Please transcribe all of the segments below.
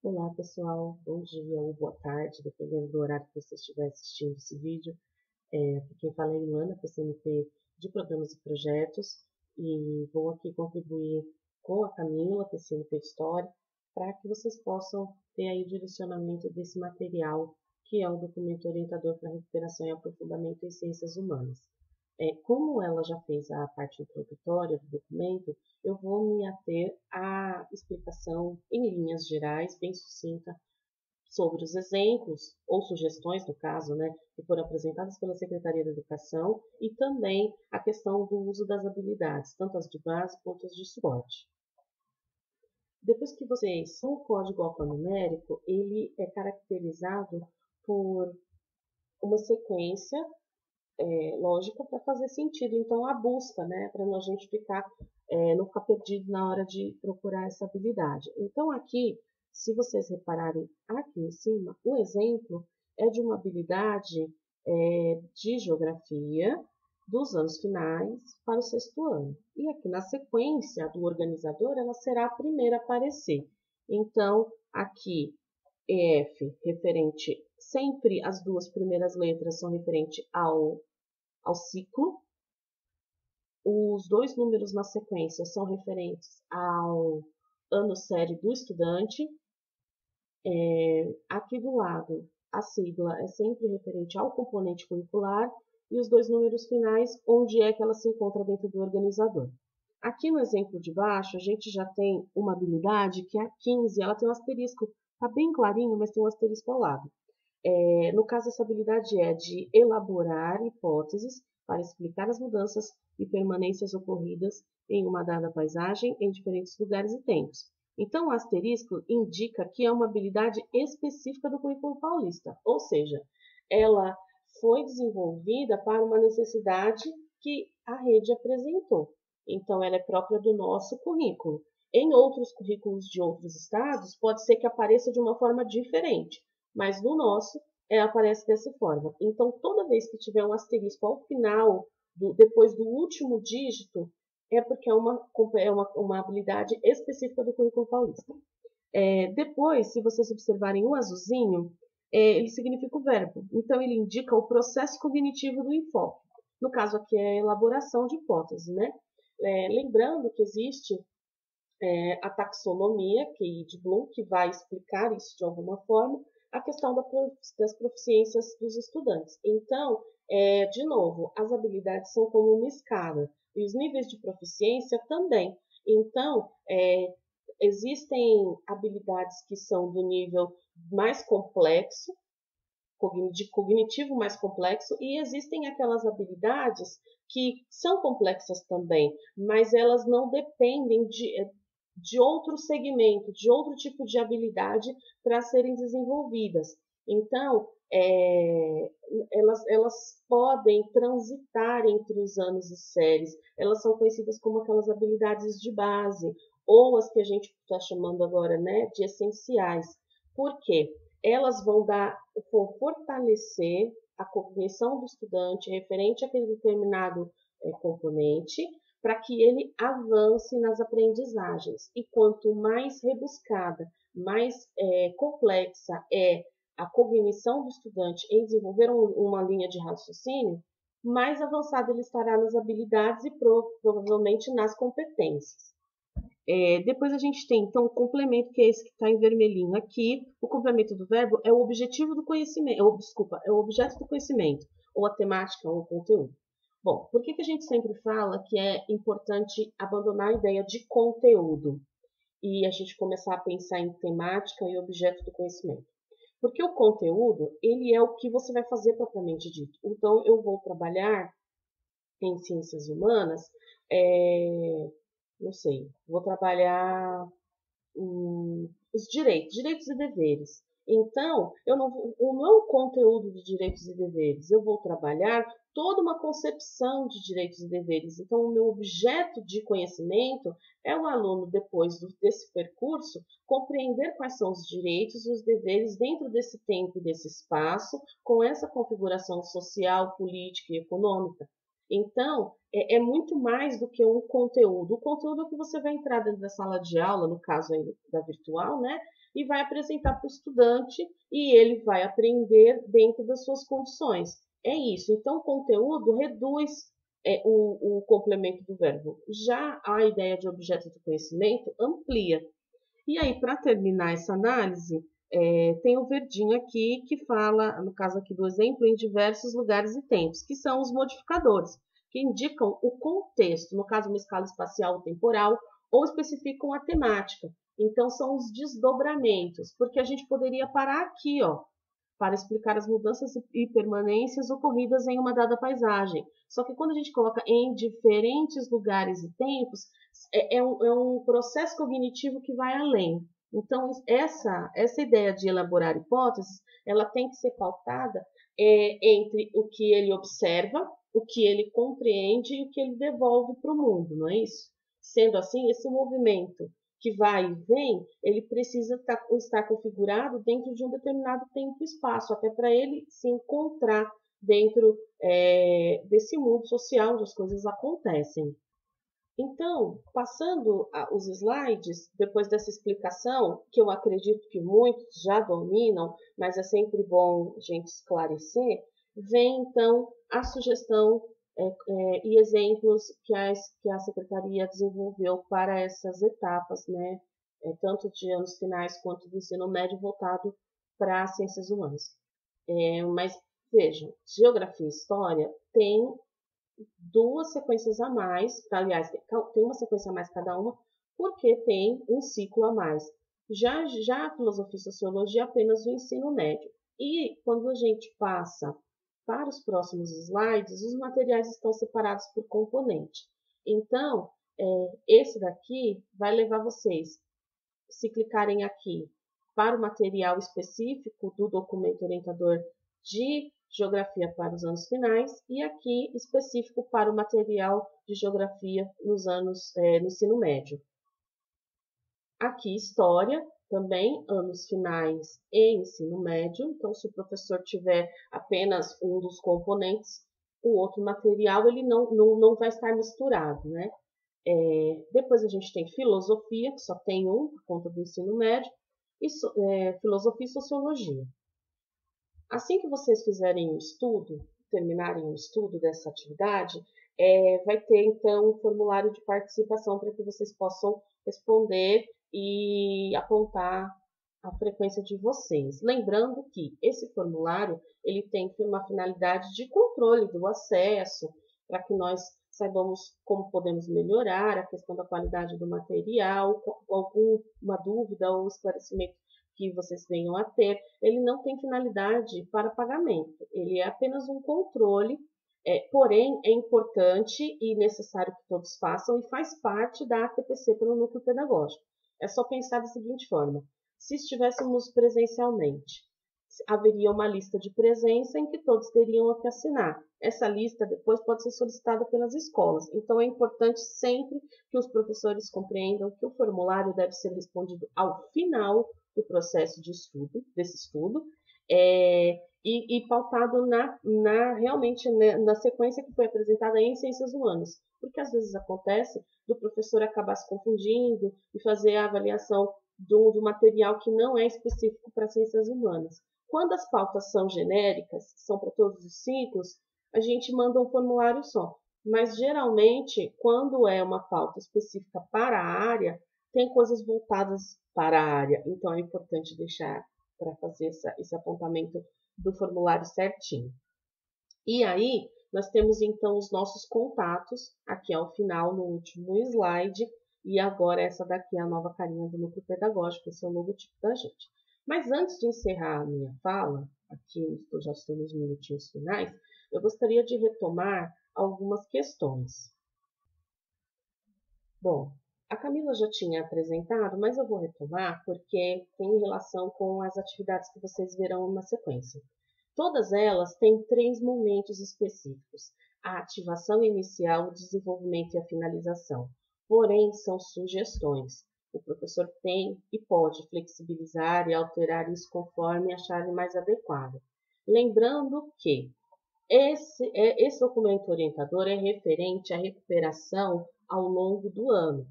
Olá pessoal, bom dia ou boa tarde, dependendo do horário que você estiver assistindo esse vídeo. Aqui quem fala é Ilana, PCMP de Programas e Projetos, e vou aqui contribuir com a Camila, PCMP de História, para que vocês possam ter aí o direcionamento desse material, que é o documento orientador para recuperação e aprofundamento em ciências humanas. Como ela já fez a parte introdutória do documento, eu vou me ater à explicação em linhas gerais, bem sucinta, sobre os exemplos ou sugestões, no caso, né, que foram apresentadas pela Secretaria da Educação e também a questão do uso das habilidades, tanto as de base quanto as de suporte. Depois que vocês, o código alfanumérico, ele é caracterizado por uma sequência lógica para fazer sentido. Então, a busca, né, para a gente não ficar perdido na hora de procurar essa habilidade. Então, aqui, se vocês repararem aqui em cima, o exemplo é de uma habilidade de geografia dos anos finais para o sexto ano. E aqui na sequência do organizador, ela será a primeira a aparecer. Então, aqui, EF, referente, sempre as duas primeiras letras são referentes ao ciclo. Os dois números na sequência são referentes ao ano série do estudante. Aqui do lado, a sigla é sempre referente ao componente curricular e os dois números finais, onde é que ela se encontra dentro do organizador. Aqui no exemplo de baixo, a gente já tem uma habilidade que é a 15, ela tem um asterisco, tá bem clarinho, mas tem um asterisco ao lado. No caso, essa habilidade é de elaborar hipóteses para explicar as mudanças e permanências ocorridas em uma dada paisagem em diferentes lugares e tempos. Então, o asterisco indica que é uma habilidade específica do currículo paulista, ou seja, ela foi desenvolvida para uma necessidade que a rede apresentou. Então, ela é própria do nosso currículo. Em outros currículos de outros estados, pode ser que apareça de uma forma diferente, mas no nosso aparece dessa forma. Então, toda vez que tiver um asterisco ao final, depois do último dígito, é porque é uma habilidade específica do currículo paulista. Depois, se vocês observarem o azulzinho, ele significa o verbo. Então, ele indica o processo cognitivo do enfoque. No caso aqui é a elaboração de hipótese, né? Lembrando que existe a taxonomia de Bloom, que vai explicar isso de alguma forma, a questão das proficiências dos estudantes. Então, de novo, as habilidades são como uma escada, e os níveis de proficiência também. Então, existem habilidades que são do nível mais complexo, de cognitivo mais complexo, e existem aquelas habilidades que são complexas também, mas elas não dependem de outro segmento, de outro tipo de habilidade para serem desenvolvidas. Então, elas podem transitar entre os anos e séries. Elas são conhecidas como aquelas habilidades de base, ou as que a gente está chamando agora, né, de essenciais. Por quê? Elas vão fortalecer a cognição do estudante referente àquele determinado componente, para que ele avance nas aprendizagens. E quanto mais rebuscada, mais complexa é a cognição do estudante em desenvolver uma linha de raciocínio, mais avançado ele estará nas habilidades e provavelmente nas competências. Depois a gente tem, então, o complemento, que é esse que está em vermelhinho aqui. O complemento do verbo é o objetivo do conhecimento, é o objeto do conhecimento, ou a temática, ou o conteúdo. Bom, por que a gente sempre fala que é importante abandonar a ideia de conteúdo e a gente começar a pensar em temática e objeto do conhecimento? Porque o conteúdo, ele é o que você vai fazer propriamente dito. Então, eu vou trabalhar em ciências humanas, não sei, vou trabalhar os direitos e deveres. Então, não é um conteúdo de direitos e deveres, eu vou trabalhar toda uma concepção de direitos e deveres. Então, o meu objeto de conhecimento é o aluno, depois desse percurso, compreender quais são os direitos e os deveres dentro desse tempo e desse espaço, com essa configuração social, política e econômica. Então, é muito mais do que um conteúdo. O conteúdo é o que você vai entrar dentro da sala de aula, no caso aí da virtual, né? e vai apresentar para o estudante e ele vai aprender dentro das suas condições. É isso. Então, o conteúdo reduz o complemento do verbo. Já a ideia de objeto do conhecimento amplia. E aí, para terminar essa análise, tem o verdinho aqui que fala, no caso aqui do exemplo, em diversos lugares e tempos, que são os modificadores, que indicam o contexto, no caso uma escala espacial ou temporal, ou especificam a temática. Então, são os desdobramentos, porque a gente poderia parar aqui, ó, para explicar as mudanças e permanências ocorridas em uma dada paisagem. Só que quando a gente coloca em diferentes lugares e tempos, é um processo cognitivo que vai além. Então, essa ideia de elaborar hipóteses, ela tem que ser pautada entre o que ele observa, o que ele compreende e o que ele devolve para o mundo, não é isso? Sendo assim, esse movimento que vai e vem, ele precisa estar configurado dentro de um determinado tempo e espaço, até para ele se encontrar dentro desse mundo social onde as coisas acontecem. Então, passando os slides, depois dessa explicação, que eu acredito que muitos já dominam, mas é sempre bom a gente esclarecer, vem então a sugestão e exemplos que a Secretaria desenvolveu para essas etapas, né, tanto de anos finais quanto do ensino médio voltado para as ciências humanas. Mas vejam, geografia e história tem duas sequências a mais, aliás, tem uma sequência a mais cada uma, porque tem um ciclo a mais. Já a filosofia e sociologia é apenas o ensino médio. E quando a gente passa para os próximos slides, os materiais estão separados por componente. Então, esse daqui vai levar vocês, se clicarem aqui para o material específico do documento orientador de Geografia para os anos finais e aqui específico para o material de Geografia no ensino médio. Aqui História, também anos finais e ensino médio. Então, se o professor tiver apenas um dos componentes, o outro material ele não vai estar misturado, né? Depois a gente tem Filosofia, que só tem um por conta do ensino médio, e Filosofia e Sociologia. Assim que vocês fizerem o estudo, terminarem o estudo dessa atividade, vai ter então um formulário de participação para que vocês possam responder e apontar a frequência de vocês. Lembrando que esse formulário ele tem uma finalidade de controle do acesso, para que nós saibamos como podemos melhorar a questão da qualidade do material, alguma dúvida ou esclarecimento que vocês venham a ter, ele não tem finalidade para pagamento, ele é apenas um controle, porém é importante e necessário que todos façam e faz parte da ATPC pelo núcleo pedagógico. É só pensar da seguinte forma, se estivéssemos presencialmente, haveria uma lista de presença em que todos teriam que assinar. Essa lista depois pode ser solicitada pelas escolas. Então, é importante sempre que os professores compreendam que o formulário deve ser respondido ao final do processo de estudo, desse estudo, e pautado realmente na sequência que foi apresentada em ciências humanas. Porque às vezes acontece do professor acabar se confundindo e fazer a avaliação do material que não é específico para ciências humanas. Quando as pautas são genéricas, são para todos os ciclos, a gente manda um formulário só. Mas, geralmente, quando é uma pauta específica para a área, tem coisas voltadas para a área. Então, é importante deixar para fazer esse apontamento do formulário certinho. E aí, nós temos, então, os nossos contatos, aqui ao final, no último slide, e agora essa daqui é a nova carinha do núcleo pedagógico, esse é o logotipo da gente. Mas antes de encerrar a minha fala, aqui eu já estou nos minutinhos finais, eu gostaria de retomar algumas questões. Bom, a Camila já tinha apresentado, mas eu vou retomar porque tem relação com as atividades que vocês verão na sequência. Todas elas têm 3 momentos específicos: a ativação inicial, o desenvolvimento e a finalização. Porém, são sugestões. O professor tem e pode flexibilizar e alterar isso conforme achar mais adequado. Lembrando que esse documento orientador é referente à recuperação ao longo do ano.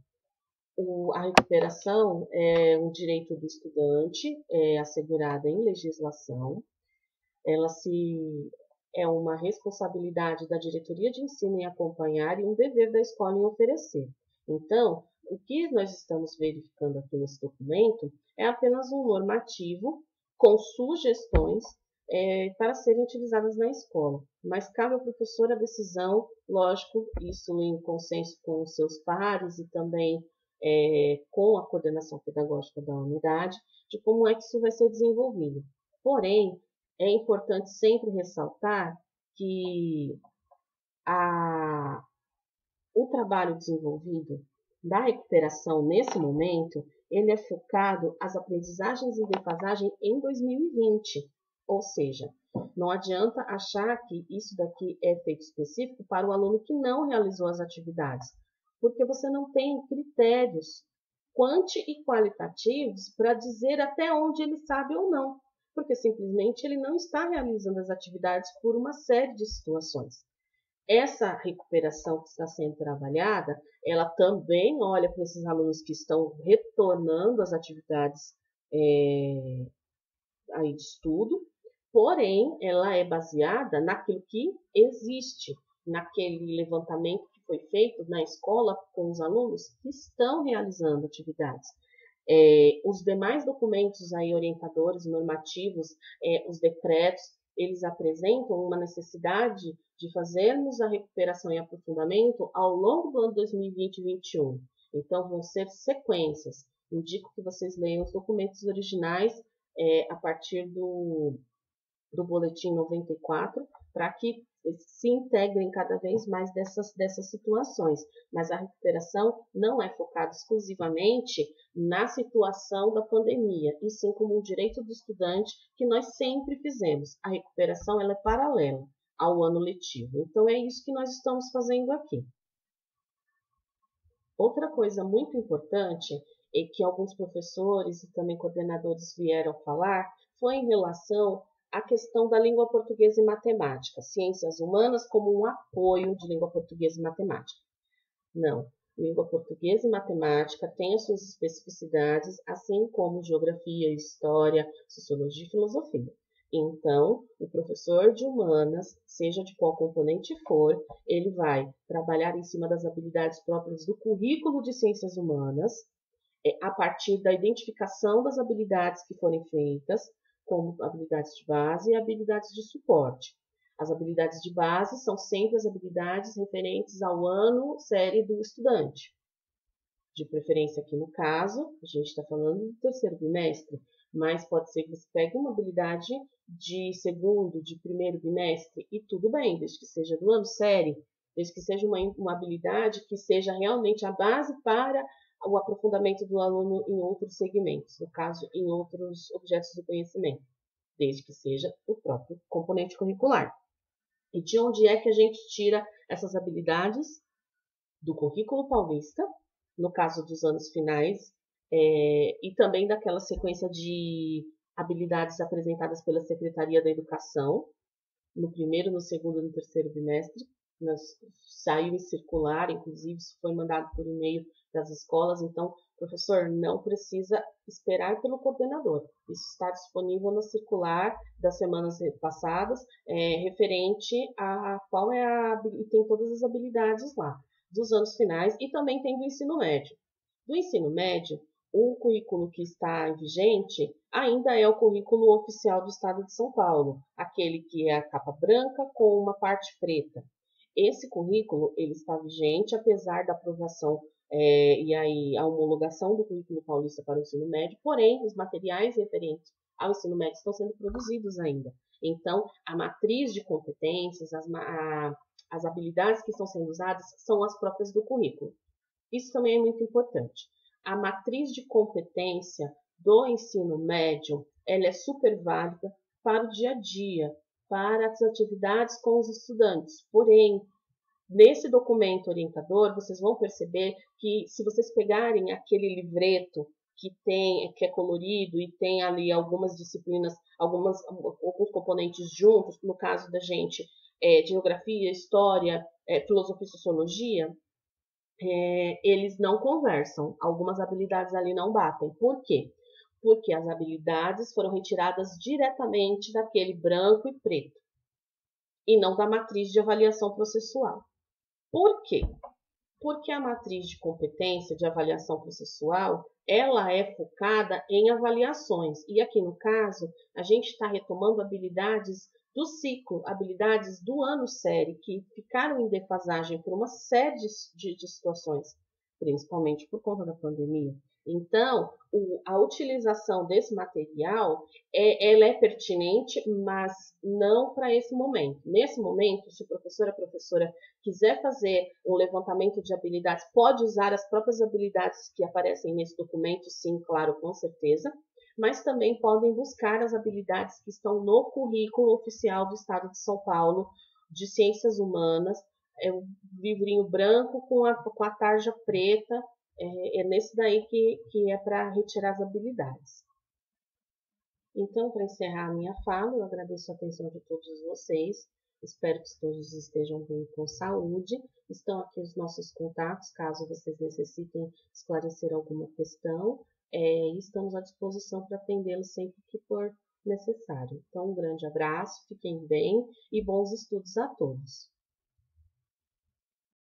A recuperação é um direito do estudante, é assegurada em legislação. Ela é uma responsabilidade da diretoria de ensino em acompanhar e um dever da escola em oferecer. Então, o que nós estamos verificando aqui nesse documento é apenas um normativo com sugestões para serem utilizadas na escola. Mas cabe ao professor a decisão, lógico, isso em consenso com os seus pares e também com a coordenação pedagógica da unidade, de como é que isso vai ser desenvolvido. Porém, é importante sempre ressaltar que o trabalho desenvolvido da recuperação nesse momento, ele é focado às aprendizagens em defasagem em 2020. Ou seja, não adianta achar que isso daqui é feito específico para o aluno que não realizou as atividades, porque você não tem critérios quanti e qualitativos para dizer até onde ele sabe ou não, porque simplesmente ele não está realizando as atividades por uma série de situações. Essa recuperação que está sendo trabalhada, ela também olha para esses alunos que estão retornando às atividades aí de estudo, porém, ela é baseada naquilo que existe, naquele levantamento que foi feito na escola com os alunos que estão realizando atividades. Os demais documentos aí orientadores, normativos, os decretos, eles apresentam uma necessidade de fazermos a recuperação e aprofundamento ao longo do ano 2020 e 2021. Então, vão ser sequências. Indico que vocês leiam os documentos originais a partir do Boletim 94, para que se integrem cada vez mais dessas situações. Mas a recuperação não é focada exclusivamente na situação da pandemia, e sim como um direito do estudante que nós sempre fizemos. A recuperação ela é paralela ao ano letivo. Então, é isso que nós estamos fazendo aqui. Outra coisa muito importante e que alguns professores e também coordenadores vieram falar foi em relação à questão da língua portuguesa e matemática, ciências humanas como um apoio de língua portuguesa e matemática. Não, língua portuguesa e matemática têm as suas especificidades, assim como geografia, história, sociologia e filosofia. Então, o professor de humanas, seja de qual componente for, ele vai trabalhar em cima das habilidades próprias do currículo de ciências humanas, a partir da identificação das habilidades que forem feitas, como habilidades de base e habilidades de suporte. As habilidades de base são sempre as habilidades referentes ao ano, série do estudante. De preferência aqui no caso, a gente está falando do terceiro bimestre, mas pode ser que você pegue uma habilidade de segundo, de primeiro bimestre, e tudo bem, desde que seja do ano série, desde que seja uma habilidade que seja realmente a base para o aprofundamento do aluno em outros segmentos, no caso, em outros objetos do conhecimento, desde que seja o próprio componente curricular. E de onde é que a gente tira essas habilidades? Do currículo paulista, no caso dos anos finais, e também daquela sequência de habilidades apresentadas pela Secretaria da Educação, no primeiro, no segundo e no terceiro bimestre. Saiu em circular, inclusive isso foi mandado por e-mail das escolas, então o professor não precisa esperar pelo coordenador. Isso está disponível na circular das semanas passadas, referente a qual e tem todas as habilidades lá, dos anos finais e também tem do ensino médio. Do ensino médio, o currículo que está vigente ainda é o currículo oficial do Estado de São Paulo, aquele que é a capa branca com uma parte preta. Esse currículo ele está vigente, apesar da aprovação e aí a homologação do currículo paulista para o ensino médio, porém, os materiais referentes ao ensino médio estão sendo produzidos ainda. Então, a matriz de competências, as habilidades que estão sendo usadas são as próprias do currículo. Isso também é muito importante. A matriz de competência do ensino médio, ela é super válida para o dia a dia, para as atividades com os estudantes. Porém, nesse documento orientador, vocês vão perceber que se vocês pegarem aquele livreto que é colorido e tem ali algumas disciplinas, alguns componentes juntos, no caso da gente, geografia, história, filosofia e sociologia, eles não conversam, algumas habilidades ali não batem. Por quê? Porque as habilidades foram retiradas diretamente daquele branco e preto, e não da matriz de avaliação processual. Por quê? Porque a matriz de competência de avaliação processual, ela é focada em avaliações. E aqui no caso, a gente está retomando habilidades do ciclo, habilidades do ano série, que ficaram em defasagem por uma série de situações, principalmente por conta da pandemia. Então, a utilização desse material, ela é pertinente, mas não para esse momento. Nesse momento, se o professor ou a professora quiser fazer um levantamento de habilidades, pode usar as próprias habilidades que aparecem nesse documento, sim, claro, com certeza, mas também podem buscar as habilidades que estão no currículo oficial do Estado de São Paulo de Ciências Humanas, é um livrinho branco com a tarja preta, é nesse daí que é para retirar as habilidades. Então, para encerrar a minha fala, eu agradeço a atenção de todos vocês. Espero que todos estejam bem com saúde. Estão aqui os nossos contatos, caso vocês necessitem esclarecer alguma questão. Estamos à disposição para atendê-los sempre que for necessário. Então, um grande abraço, fiquem bem e bons estudos a todos.